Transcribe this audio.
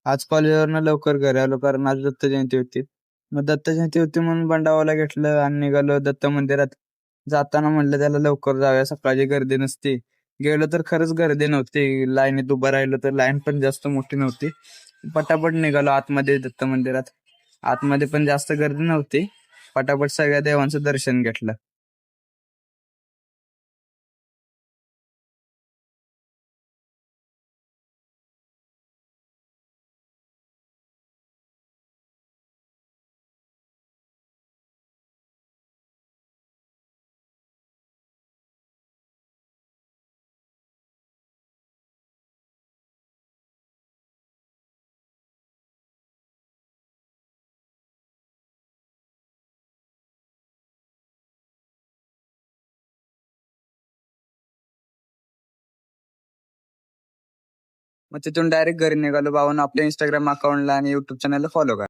आज कॉलेजवरनं लवकर घरी आलो कारण आज दत्त जयंती होती. मग दत्त जयंती होती म्हणून बंडावाला घेतलं आणि निघालो दत्त मंदिरात. जाताना म्हणलं त्याला लवकर जाऊया, सकाळची गर्दी नसती. गेलो तर खरंच गर्दी नव्हती. लाईनीत उभं राहिलो तर लाईन पण जास्त मोठी नव्हती. पटापट निघालो आतमध्ये दत्त मंदिरात. आतमध्ये पण जास्त गर्दी नव्हती. पटापट सगळ्या देवांचं दर्शन घेतलं. मग तिथून डायरेक्ट घरी निघालो. भावानं आपल्या इंस्टाग्राम अकाउंटला आणि युट्यूब चॅनलला फॉलो करा.